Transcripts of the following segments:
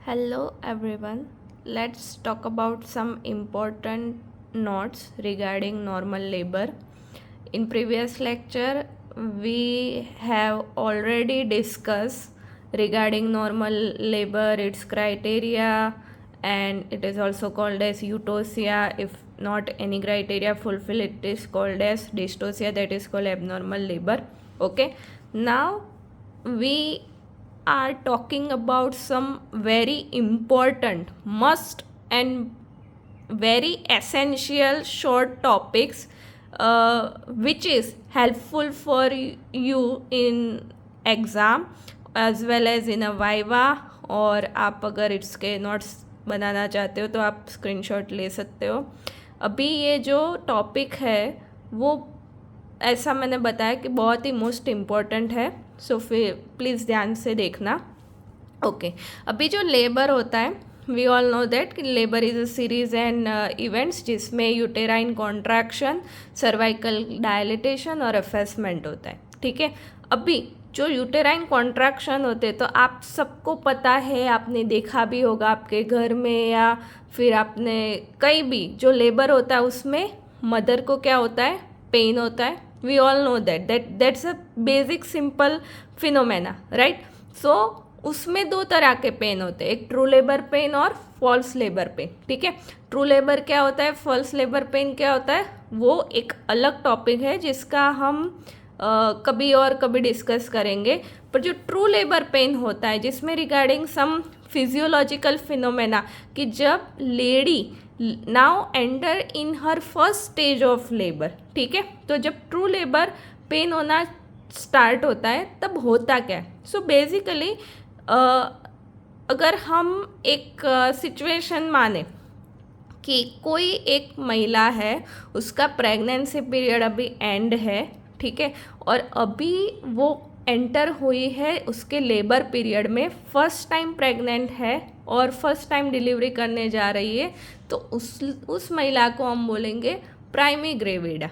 Hello everyone. Let's talk about some important notes regarding normal labor. In previous lecture we have already discussed regarding normal labor, its criteria, and it is also called as eutosia. If not any criteria fulfill, it is called as dystocia, that is called abnormal labor. Okay, now we are talking about some very important, must, and very essential short topics which is helpful for you in exam as well as in a viva. और आप अगर इसके notes बनाना चाहते हो तो आप screenshot ले सकते हो. अभी ये जो टॉपिक है वो ऐसा मैंने बताया कि बहुत ही मोस्ट इम्पॉर्टेंट है, सो फिर प्लीज़ ध्यान से देखना. ओके, अभी जो लेबर होता है, वी ऑल नो दैट कि labour is a series and events जिसमें यूटेराइन कॉन्ट्रैक्शन, सर्वाइकल डायलिटेशन और एफेसमेंट होता है. ठीक है, अभी जो यूटेराइन कॉन्ट्रैक्शन होते हैं तो आप सबको पता है, आपने देखा भी होगा आपके घर में या फिर आपने कहीं भी, जो लेबर होता है उसमें मदर को क्या होता है, पेन होता है. We all know that's a basic simple phenomena, right. So उसमें दो तरह के पेन होते हैं, एक ट्रू लेबर पेन और फॉल्स लेबर पेन. ठीक है, ट्रू लेबर क्या होता है, फॉल्स लेबर पेन क्या होता है, वो एक अलग टॉपिक है जिसका हम कभी और कभी डिस्कस करेंगे. पर जो ट्रू लेबर पेन होता है जिसमें रिगार्डिंग सम फिजियोलॉजिकल फिनोमेना, कि जब lady now enter in her first stage of labour. ठीक है, तो जब ट्रू लेबर पेन होना स्टार्ट होता है तब होता क्या है. सो बेसिकली अगर हम एक सिचुएशन माने कि कोई एक महिला है, उसका प्रेगनेंसी पीरियड अभी एंड है. ठीक है, और अभी वो एंटर हुई है उसके लेबर पीरियड में, फर्स्ट टाइम प्रेग्नेंट है और फर्स्ट टाइम डिलीवरी करने जा रही है, तो उस महिला को हम बोलेंगे प्राइमी ग्रेविडा.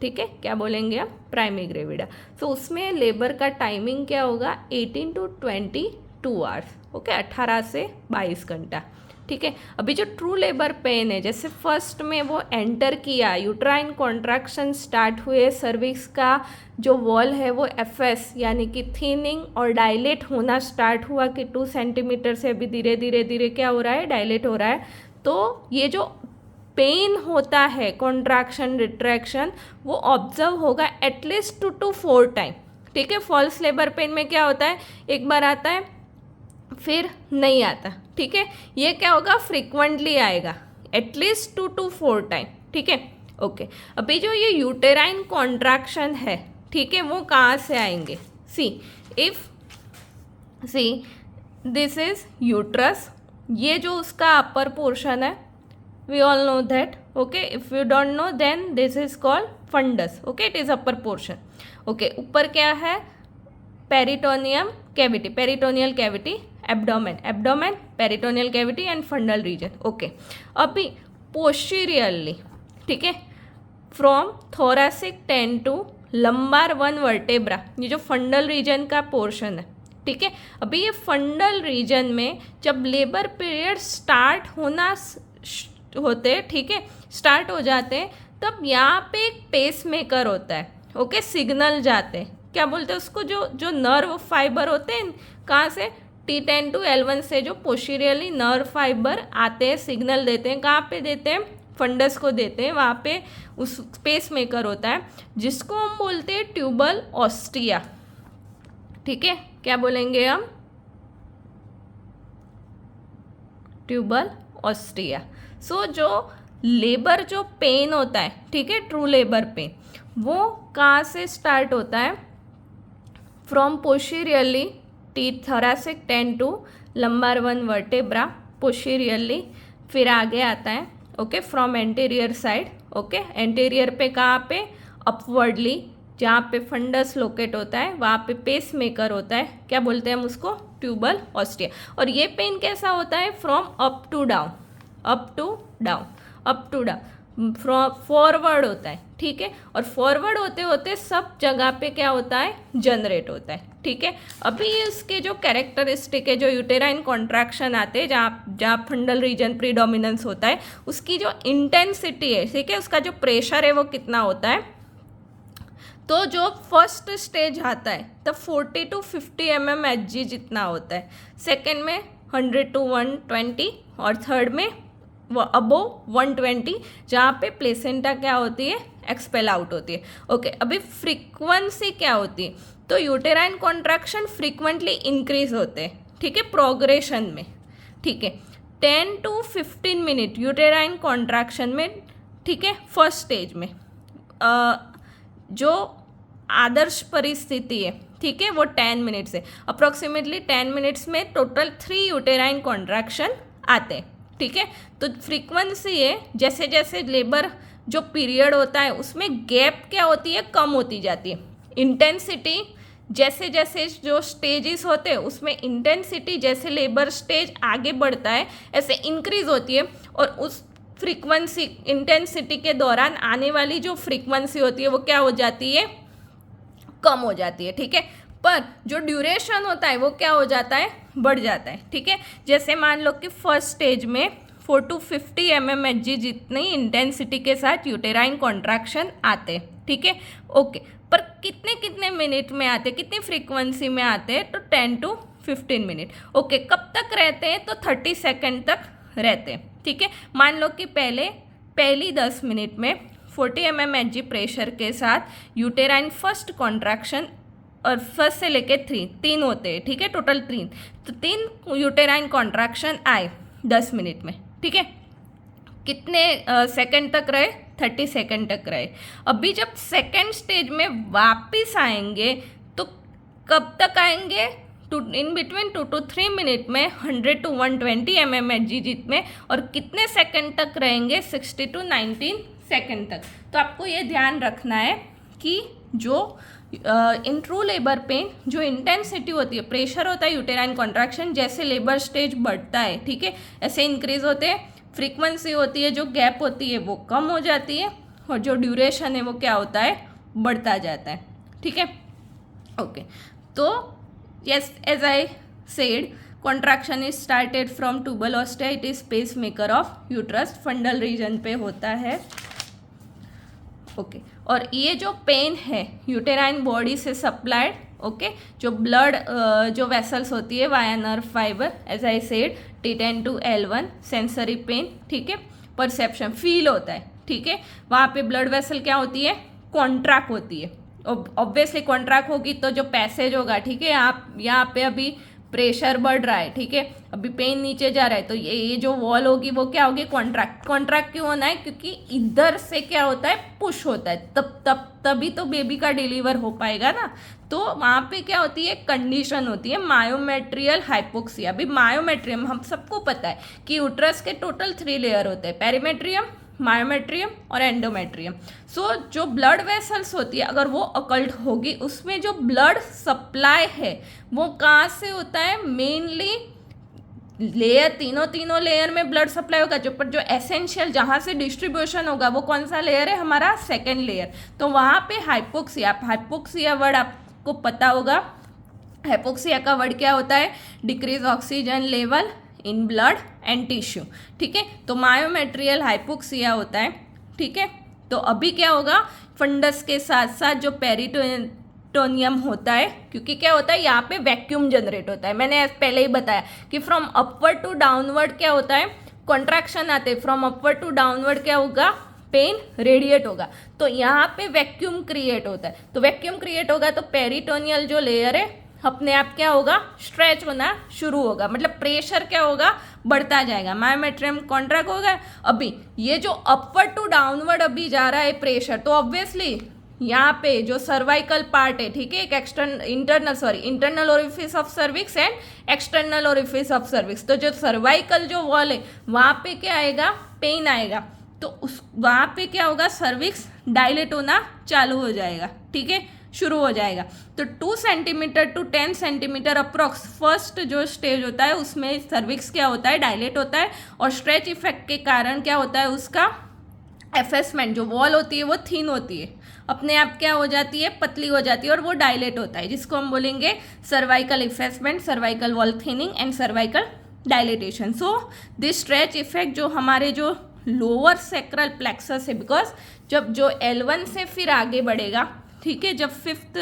ठीक है, क्या बोलेंगे हम, प्राइमी ग्रेविडा. तो उसमें लेबर का टाइमिंग क्या होगा, 18 to 22 आवर्स. ओके, 18 से 22 घंटा. ठीक है, अभी जो ट्रू लेबर पेन है, जैसे फर्स्ट में वो एंटर किया, यूट्राइन कॉन्ट्रैक्शन स्टार्ट हुए, सर्विक्स का जो वॉल है वो एफएस यानी कि थिनिंग और डायलेट होना स्टार्ट हुआ कि 2 सेंटीमीटर से अभी धीरे धीरे धीरे क्या हो रहा है, डायलेट हो रहा है. तो ये जो पेन होता है, कॉन्ट्रैक्शन रिट्रैक्शन, वो ऑब्जर्व होगा एटलीस्ट 2 to 4 टाइम. ठीक है, फॉल्स लेबर पेन में क्या होता है, एक बार आता है फिर नहीं आता. ठीक है, ये क्या होगा, फ्रिक्वेंटली आएगा, एटलीस्ट 2 to 4 टाइम. ठीक है, ओके. अभी जो ये यूटेराइन कॉन्ट्रैक्शन है, ठीक है, वो कहाँ से आएंगे, सी दिस इज यूट्रस. ये जो उसका अपर पोर्शन है, we all know that. Okay, if you don't know then this is called fundus. Okay, it is upper portion. Okay, ऊपर क्या है, peritoneum cavity, peritoneal cavity, abdomen, peritoneal cavity and fundal region. Okay, अभी posteriorly, ठीक है, from thoracic 10 to lumbar 1 vertebra, ये जो फंडल reason का portion है. ठीक है, अभी ये फंडल रीजन में जब लेबर पीरियड स्टार्ट होना होते, ठीक है, स्टार्ट हो जाते हैं, तब यहाँ पे एक पेस मेकर होता है. ओके, सिग्नल जाते हैं, क्या बोलते हैं उसको, जो नर्व फाइबर होते हैं, कहाँ से, T10 to L1 से जो पोस्टीरियरली नर्व फाइबर आते हैं, सिग्नल देते हैं, कहाँ पे देते हैं, फंडस को देते हैं. वहाँ पे उस पेस मेकर होता है जिसको हम बोलते हैं ट्यूबल ऑस्टिया. ठीक है, क्या बोलेंगे हम, ट्यूबल ऑस्टिया. सो जो लेबर जो पेन होता है, ठीक है, ट्रू लेबर पेन, वो कहाँ से स्टार्ट होता है, from posteriorly thoracic 10 to lumbar 1 vertebra, posteriorly, फिर आगे आता है. Okay, from anterior side. Okay, anterior पे कहाँ पे, अपवर्डली, जहाँ पे फंडस लोकेट होता है वहाँ पे पेस मेकर होता है, क्या बोलते हैं हम उसको, ट्यूबल ऑस्टिया. और ये पेन कैसा होता है, from up to down, up to down, up to down. Forward होता है, ठीक है। और फॉरवर्ड होते होते सब जगह पे क्या होता है, जनरेट होता है, ठीक है। अभी इसके जो कैरेक्टरिस्टिक है, जो यूटेराइन कॉन्ट्रैक्शन आते हैं, जहाँ फंडल रीजन प्रीडोमिनेंस होता है, उसकी जो इंटेंसिटी है, ठीक है, उसका जो प्रेशर है वो कितना होता है। तो जो फर्स्ट स्टेज आता है तब 40 to 50 mmHg जितना होता है, सेकेंड में 100 to 120 और थर्ड में अबोव 120, जहाँ पे प्लेसेंटा क्या होती है, एक्सपेल आउट होती है। ओके, अभी फ्रीक्वेंसी क्या होती है, तो यूटेराइन कॉन्ट्रैक्शन फ्रीक्वेंटली इंक्रीज होते हैं, ठीक है, प्रोग्रेशन में, ठीक है। 10 to 15 मिनट यूटेराइन कॉन्ट्रैक्शन में, ठीक है, फर्स्ट स्टेज में जो आदर्श परिस्थिति है, ठीक है, वो 10 मिनट्स है। अप्रॉक्सीमेटली 10 मिनट्स में टोटल 3 यूटेराइन कॉन्ट्रैक्शन आते हैं, ठीक है। तो फ्रीक्वेंसी है, जैसे जैसे लेबर जो पीरियड होता है उसमें गैप क्या होती है, कम होती जाती है। इंटेंसिटी जैसे जैसे जो स्टेजेस होते हैं उसमें इंटेंसिटी जैसे लेबर स्टेज आगे बढ़ता है ऐसे इंक्रीज होती है, और उस फ्रीक्वेंसी इंटेंसिटी के दौरान आने वाली जो फ्रीक्वेंसी होती है वो क्या हो जाती है, कम हो जाती है, ठीक है। पर जो ड्यूरेशन होता है वो क्या हो जाता है, बढ़ जाता है, ठीक है। जैसे मान लो कि फर्स्ट स्टेज में 4 to 50 mmHg जितनी इंटेंसिटी के साथ यूटेराइन कॉन्ट्रैक्शन आते हैं, ठीक है, ओके। पर कितने कितने मिनट में आते, कितनी फ्रीक्वेंसी में आते हैं, तो 10 to 15 मिनट, ओके। कब तक रहते हैं, तो 30 सेकेंड तक रहते हैं, ठीक है। मान लो कि पहली 10 मिनट में 40 mmHg प्रेशर के साथ यूटेराइन फर्स्ट कॉन्ट्रैक्शन, और फर्स्ट से लेके 3 होते हैं, ठीक है, टोटल 3, तो 3 यूटेराइन कॉन्ट्रैक्शन आए 10 मिनट में, ठीक है। कितने सेकंड तक रहे, 30 सेकंड तक रहे। अभी जब सेकंड स्टेज में वापस आएंगे तो कब तक आएंगे, इन बिटवीन 2 to 3 मिनट में 100 to 120 mmHg जितने, और कितने सेकंड तक रहेंगे, 60 to 19 सेकंड तक। तो आपको ये ध्यान रखना है कि जो इन ट्रू लेबर पेन जो इंटेंसिटी होती है, प्रेशर होता है यूटेराइन कॉन्ट्रैक्शन, जैसे लेबर स्टेज बढ़ता है, ठीक है, ऐसे इंक्रीज होते हैं। फ्रीक्वेंसी होती है, जो गैप होती है वो कम हो जाती है, और जो ड्यूरेशन है वो क्या होता है, बढ़ता जाता है, ठीक है, ओके। तो yes, as I said, contraction is started from tubal ostia, it is pacemaker of uterus, fundal region पे होता है, ओके। और ये जो पेन है यूटेराइन बॉडी से सप्लाइड, ओके, जो ब्लड जो वेसल्स होती है via nerve fibre, as I said, T10 to L1, sensory pain, ठीक है, परसेप्शन फील होता है, ठीक है। वहाँ पे ब्लड वेसल क्या होती है, कॉन्ट्रैक्ट होती है, ऑब्वियसली कॉन्ट्रैक्ट होगी तो जो पैसेज होगा, ठीक है, यहाँ पे अभी प्रेशर बढ़ रहा है, ठीक है, अभी पेन नीचे जा रहा है, तो ये जो वॉल होगी वो क्या होगी, कॉन्ट्रैक्ट क्यों होना है, क्योंकि इधर से क्या होता है, पुश होता है, तभी तो बेबी का डिलीवर हो पाएगा ना। तो वहाँ पे क्या होती है, कंडीशन होती है मायोमेट्रियल हाइपोक्सिया। अभी मायोमेट्रियम हम सबको पता है कि यूट्रस के टोटल 3 लेयर होते हैं, पेरीमेट्रियम, मायोमेट्रियम और एंडोमेट्रियम। सो जो ब्लड वेसल्स होती है अगर वो अकल्ट होगी, उसमें जो ब्लड सप्लाई है वो कहाँ से होता है, मेनली लेयर, तीनों लेयर में ब्लड सप्लाई होगा, जो एसेंशियल जहाँ से डिस्ट्रीब्यूशन होगा वो कौन सा लेयर है, हमारा सेकेंड लेयर। तो वहाँ पे हाइपोक्सिया वर्ड आपको पता होगा। हाइपोक्सिया का वर्ड क्या होता है, decrease oxygen level in blood and tissue, ठीक है। तो मायोमेट्रियल हाइपोक्सिया होता है, ठीक है। तो अभी क्या होगा, फंडस के साथ साथ जो पेरिटोनियम होता है, क्योंकि क्या होता है यहाँ पे वैक्यूम जनरेट होता है, मैंने पहले ही बताया कि फ्रॉम अपवर्ड टू डाउनवर्ड क्या होता है, कॉन्ट्रैक्शन आते हैं, फ्रॉम अपवर्ड टू डाउनवर्ड क्या होगा, पेन रेडिएट होगा, तो यहाँ पे वैक्यूम क्रिएट होता है। तो वैक्यूम क्रिएट होगा तो पेरिटोनियल जो लेयर है अपने आप क्या होगा, स्ट्रेच होना शुरू होगा, मतलब प्रेशर क्या होगा, बढ़ता जाएगा, मायोमेट्रियम कॉन्ट्रैक्ट होगा। अभी ये जो अपवर्ड टू डाउनवर्ड अभी जा रहा है प्रेशर, तो ऑब्वियसली यहाँ पे जो सर्वाइकल पार्ट है, ठीक है, एक internal orifice of cervix and external orifice of cervix. तो जो सर्वाइकल जो वॉल है वहाँ पे क्या आएगा, पेन आएगा, तो उस वहाँ पे क्या होगा, सर्विक्स डायलेट होना चालू हो जाएगा, ठीक है, शुरू हो जाएगा। तो 2 centimetre to 10 centimetre approx first जो स्टेज होता है उसमें सर्विक्स क्या होता है, डायलेट होता है, और स्ट्रेच इफेक्ट के कारण क्या होता है, उसका एफेसमेंट जो वॉल होती है वो थिन होती है, अपने आप क्या हो जाती है, पतली हो जाती है और वो डायलेट होता है, जिसको हम बोलेंगे cervical effacement, cervical wall thinning and cervical dilatation. So this stretch effect जो हमारे जो लोअर सेक्रल प्लेक्सस है, बिकॉज जब जो L1 से फिर आगे बढ़ेगा, ठीक है, जब फिफ्थ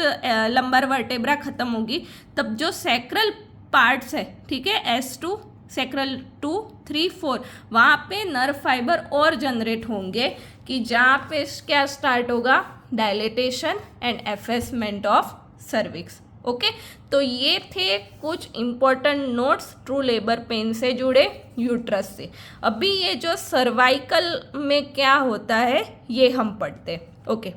लंबर वर्टेब्रा खत्म होगी तब जो सेक्रल पार्ट्स है, ठीक है, S2 सेक्रल 2 3 4 वहाँ पे नर्व फाइबर और जनरेट होंगे कि जहाँ पे क्या स्टार्ट होगा, dilatation and एफेसमेंट of cervix. Okay, तो ये थे कुछ important notes true labour pen से जुड़े यूट्रस से. अभी ये जो सर्वाइकल में क्या होता है ये हम पढ़ते. ओके,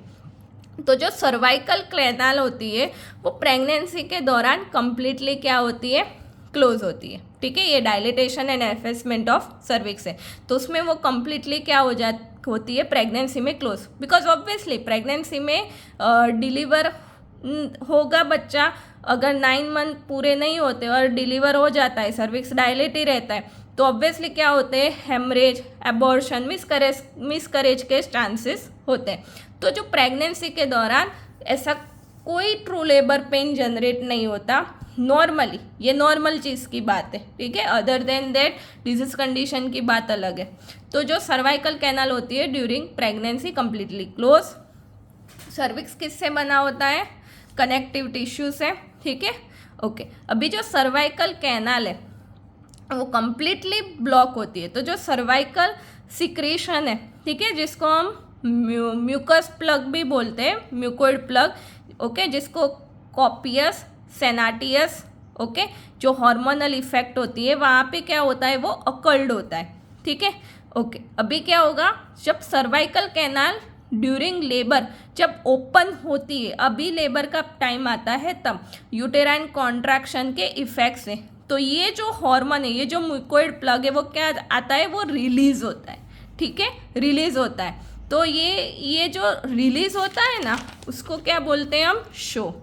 तो जो सर्वाइकल कैनाल होती है वो प्रेगनेंसी के दौरान कंप्लीटली क्या होती है, क्लोज होती है. ठीक है, ये डायलिटेशन एंड एफेसमेंट ऑफ सर्विक्स है, तो उसमें वो कंप्लीटली क्या होती है, प्रेगनेंसी में क्लोज. बिकॉज ऑब्वियसली प्रेगनेंसी में डिलीवर होगा बच्चा, अगर 9 मंथ पूरे नहीं होते और डिलीवर हो जाता है, सर्विक्स डायलेट ही रहता है, तो ऑब्वियसली क्या होते हैं, हेमरेज, एबॉर्शन, मिसकरेज के चांसेस होते हैं. तो जो प्रेगनेंसी के दौरान ऐसा कोई ट्रू लेबर पेन जनरेट नहीं होता नॉर्मली, ये नॉर्मल चीज़ की बात है. ठीक है, other than that disease condition की बात अलग है. तो जो सर्वाइकल कैनाल होती है during pregnancy completely close. Cervix किससे बना होता है, कनेक्टिव टिश्यू से. ठीक है, ओके. अभी जो सर्वाइकल कैनाल है वो कंप्लीटली ब्लॉक होती है, तो जो सर्वाइकल सिक्रेशन है, ठीक है, जिसको हम म्यूकस प्लग भी बोलते हैं, म्यूकोइड प्लग. ओके, जिसको कॉपियस, सेनाटियस, ओके, जो हार्मोनल इफेक्ट होती है वहाँ पे क्या होता है, वो अकल्ड होता है. ठीक है, ओके. अभी क्या होगा, जब सर्वाइकल कैनाल ड्यूरिंग लेबर जब ओपन होती है, अभी लेबर का टाइम आता है तब यूटेराइन कॉन्ट्रैक्शन के इफेक्ट से, तो ये जो हार्मोन है, ये जो म्यूकोइड प्लग है, वो क्या आता है, वो रिलीज होता है. ठीक है, रिलीज होता है. तो ये जो रिलीज होता है ना, उसको क्या बोलते हैं हम, शो.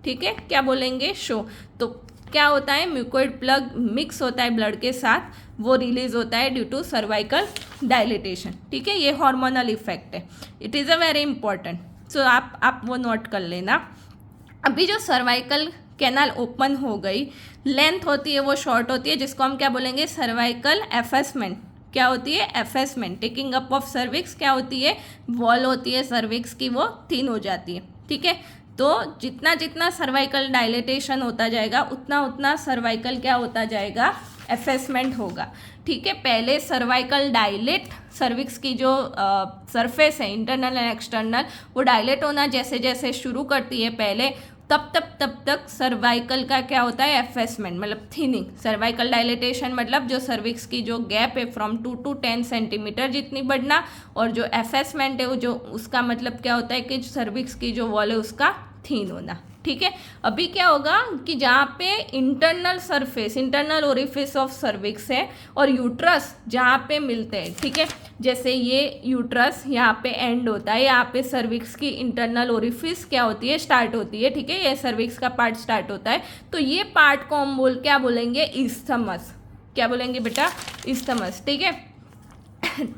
ठीक है, क्या बोलेंगे, शो. तो क्या होता है, म्यूकोइड प्लग मिक्स होता है ब्लड के साथ, वो रिलीज होता है ड्यू टू सर्वाइकल डायलिटेशन. ठीक है, ये हार्मोनल इफेक्ट है. It is a very important, so आप वो नोट कर लेना. अभी जो सर्वाइकल कैनाल ओपन हो गई, लेंथ होती है वो शॉर्ट होती है, जिसको हम क्या बोलेंगे, सर्वाइकल एफेसमेंट. क्या होती है, एफेसमेंट. टेकिंग अप ऑफ सर्विक्स क्या होती है, वॉल होती है सर्विक्स की, वो थिन हो जाती है. ठीक है, तो जितना जितना सर्वाइकल डायलिटेशन होता जाएगा उतना उतना सर्वाइकल क्या होता जाएगा, एफेसमेंट होगा. ठीक है, पहले सर्वाइकल डायलेट, सर्विक्स की जो सरफेस है इंटरनल एंड एक्सटर्नल, वो डायलेट होना जैसे जैसे शुरू करती है पहले, तब तक सर्वाइकल का क्या होता है, एफेसमेंट, मतलब थिनिंग. सर्वाइकल डायलिटेशन मतलब जो सर्विक्स की जो गैप है फ्रॉम 2 to 10 सेंटीमीटर जितनी बढ़ना, और जो एफेसमेंट है वो जो उसका मतलब क्या होता है कि सर्विक्स की जो वॉल है उसका थिन होना. ठीक है, अभी क्या होगा कि जहाँ पे internal surface, internal orifice of cervix है और यूट्रस जहाँ पे मिलते हैं, ठीक है, जैसे ये यूट्रस यहाँ पे एंड होता है, यहाँ पे सर्विक्स की इंटरनल ओरिफिस क्या होती है, स्टार्ट होती है. ठीक है, ये सर्विक्स का पार्ट स्टार्ट होता है, तो ये पार्ट को हम क्या बोलेंगे, इस्थमस. क्या बोलेंगे बेटा, इस्थमस. ठीक है,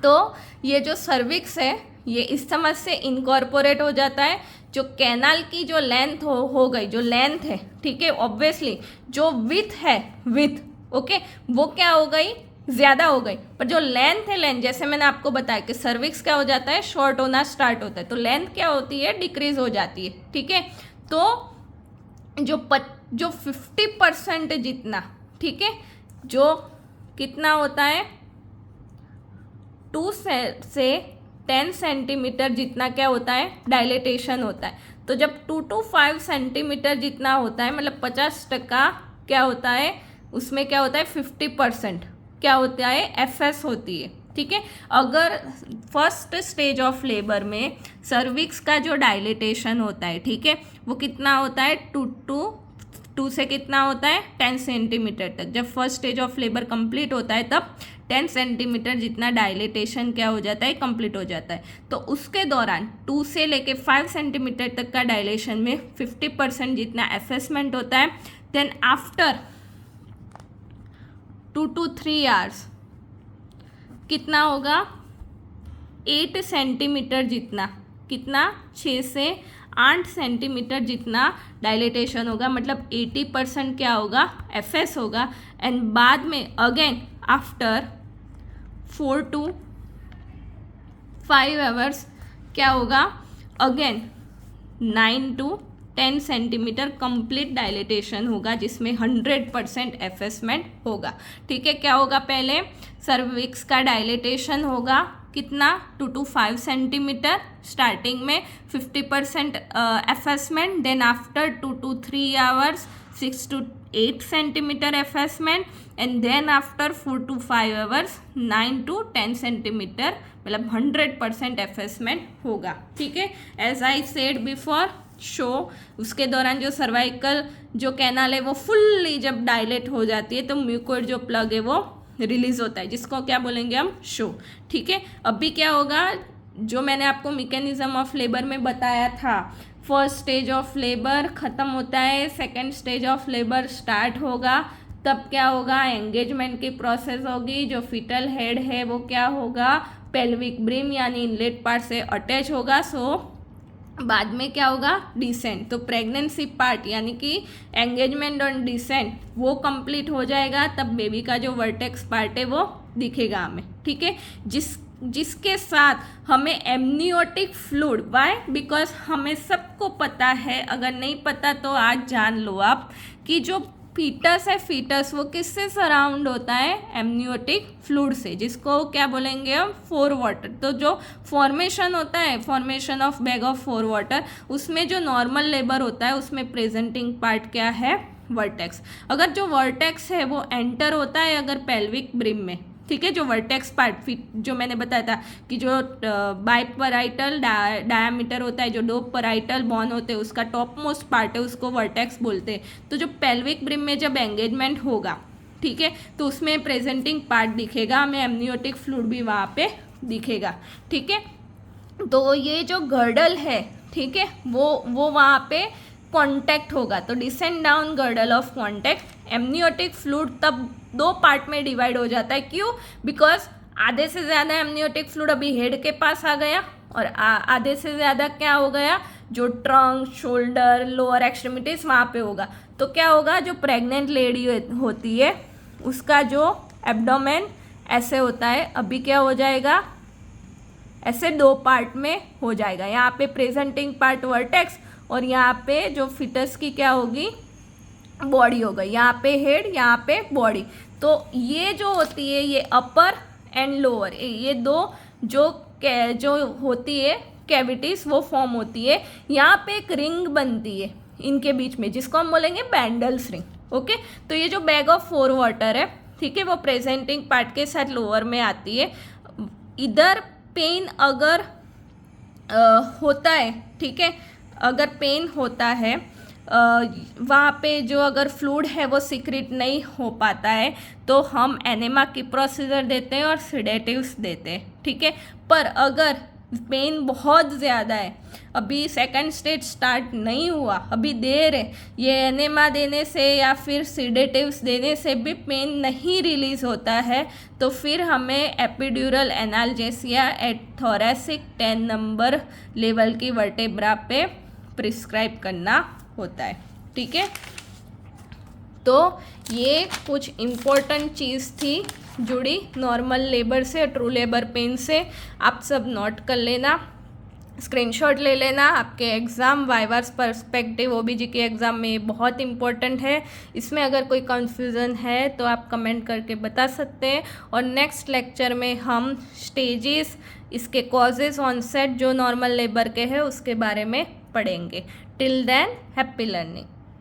तो ये जो सर्विक्स है ये इस्थमस से इनकॉर्पोरेट हो जाता है. जो कैनाल की जो लेंथ हो गई, जो लेंथ है, ठीक है, ऑब्वियसली जो विथ है, विथ, ओके, वो क्या हो गई, ज़्यादा हो गई. पर जो लेंथ है, लेंथ जैसे मैंने आपको बताया कि सर्विक्स क्या हो जाता है, शॉर्ट होना स्टार्ट होता है, तो लेंथ क्या होती है, डिक्रीज हो जाती है. ठीक है, तो जो 50% जितना, ठीक है, जो कितना होता है, 2 से 10 सेंटीमीटर जितना क्या होता है, डायलिटेशन होता है. तो जब 2 to 5 सेंटीमीटर जितना होता है, मतलब 50% क्या होता है, उसमें क्या होता है, 50% क्या होता है, एफएस होती है. ठीक है, अगर फर्स्ट स्टेज ऑफ लेबर में सर्विक्स का जो डायलिटेशन होता है, ठीक है, वो कितना होता है, 2 से कितना होता है, 10 सेंटीमीटर तक. जब first stage of labour complete होता है तब 10 सेंटीमीटर जितना डायलिटेशन क्या हो जाता है, कंप्लीट हो जाता है. तो उसके दौरान 2 से लेके 5 सेंटीमीटर तक का डायलेशन में 50% जितना एफेसमेंट होता है. देन आफ्टर 2 to 3 आवर्स कितना होगा, 8 सेंटीमीटर जितना, कितना 6 से 8 सेंटीमीटर जितना डायलेटेशन होगा, मतलब 80% क्या होगा, एफएस होगा। एंड बाद में अगेन आफ्टर 4 to 5 आवर्स क्या होगा, again 9 to 10 centimetre complete dilatation होगा, जिसमें 100% एफएसमेंट होगा। ठीक है, क्या होगा, पहले सर्विक्स का डायलेटेशन होगा कितना, 2 to 5 सेंटीमीटर स्टार्टिंग में, 50% effacement, then after 2 to 3 hours 6 to 8 centimetre effacement, and then after 4 to 5 hours 9 to 10 centimetre, मतलब 100% एफएसमेंट होगा। ठीक है, एज आई सेड बिफोर शो, उसके दौरान जो सर्वाइकल जो कैनाल है वो फुल्ली जब डायलेट हो जाती है तो म्यूकोइड जो प्लग है वो रिलीज होता है, जिसको क्या बोलेंगे हम, शो। ठीक है, अभी क्या होगा, जो मैंने आपको मैकेनिज्म ऑफ लेबर में बताया था, फर्स्ट स्टेज ऑफ लेबर ख़त्म होता है, second stage of labour start होगा, तब क्या होगा, एंगेजमेंट की प्रोसेस होगी, जो फीटल हेड है वो क्या होगा, पेल्विक ब्रिम यानी इनलेट पार्ट से अटैच होगा, सो बाद में क्या होगा, डिसेंट। तो प्रेगनेंसी पार्ट यानी कि एंगेजमेंट और डिसेंट वो कंप्लीट हो जाएगा, तब बेबी का जो वर्टेक्स पार्ट है वो दिखेगा हमें। ठीक है, जिसके साथ हमें एमनियोटिक फ्लूइड, वाई, बिकॉज हमें सबको पता है, अगर नहीं पता तो आज जान लो आप, कि जो फीटस है, फीटस वो किससे सराउंड होता है, एमनियोटिक फ्लूइड से, जिसको क्या बोलेंगे हम, फोर वाटर। तो जो फॉर्मेशन होता है, formation of bag of four water, उसमें जो नॉर्मल लेबर होता है उसमें प्रेजेंटिंग पार्ट क्या है, वर्टेक्स। अगर जो वर्टेक्स है वो एंटर होता है अगर पेल्विक ब्रिम में, ठीक है, जो वर्टेक्स पार्ट जो मैंने बताया था कि जो बाइपराइटल डायामीटर होता है, जो दो पराइटल बॉन होते हैं, उसका टॉप मोस्ट पार्ट है, उसको वर्टेक्स बोलते हैं। तो जो पेल्विक ब्रिम में जब एंगेजमेंट होगा, ठीक है, तो उसमें प्रेजेंटिंग पार्ट दिखेगा हमें, एमनियोटिक फ्लूइड भी वहाँ पे दिखेगा। ठीक है, तो ये जो गर्डल है, ठीक है, वो वहाँ पे कॉन्टैक्ट होगा, तो descend down girdle of contact. Amniotic fluid तब दो पार्ट में डिवाइड हो जाता है, क्यों, बिकॉज आधे से ज़्यादा एमनियोटिक फ्लूइड अभी हेड के पास आ गया, और आधे से ज़्यादा क्या हो गया, जो ट्रंक, शोल्डर, लोअर एक्सट्रीमिटीज वहाँ पे होगा। तो क्या होगा, जो प्रेग्नेंट लेडी होती है उसका जो एब्डोमेन ऐसे होता है, अभी क्या हो जाएगा, ऐसे दो पार्ट में हो जाएगा। यहाँ पे प्रेजेंटिंग पार्ट वर्टेक्स, और यहाँ पे जो फिटस की क्या होगी, बॉडी होगा, यहाँ पे हेड, यहाँ पे बॉडी। तो ये जो होती है, ये अपर एंड लोअर, ये दो जो होती है कैविटीज वो फॉर्म होती है। यहाँ पे एक रिंग बनती है इनके बीच में, जिसको हम बोलेंगे बैंडल्स रिंग। ओके, तो ये जो बैग ऑफ फोर वाटर है, ठीक है, वो प्रेजेंटिंग पार्ट के साथ लोअर में आती है। इधर पेन अगर होता है, ठीक है, अगर पेन होता है वहाँ पे जो अगर फ्लूइड है वो सीक्रेट नहीं हो पाता है, तो हम एनेमा की प्रोसीजर देते हैं और सिडेटिव्स देते हैं। ठीक है, पर अगर पेन बहुत ज़्यादा है, अभी सेकंड स्टेज स्टार्ट नहीं हुआ, अभी देर है, ये एनेमा देने से या फिर सिडेटिव्स देने से भी पेन नहीं रिलीज़ होता है, तो फिर हमें epidural analgesia at thoracic 10 number level की वर्टेब्रा पे प्रिस्क्राइब करना होता है। ठीक है, तो ये कुछ इम्पोर्टेंट चीज़ थी जुड़ी नॉर्मल लेबर से, ट्रू लेबर पेन से। आप सब नोट कर लेना, स्क्रीनशॉट ले लेना, आपके एग्ज़ाम वाइवास पर्सपेक्टिव ओबीजी के एग्ज़ाम में ये बहुत इंपॉर्टेंट है। इसमें अगर कोई कन्फ्यूज़न है तो आप कमेंट करके बता सकते हैं, और नेक्स्ट लेक्चर में हम स्टेजेस, इसके कॉजेज़ ऑनसेट जो नॉर्मल लेबर के हैं उसके बारे में पढ़ेंगे। Till than happy learning.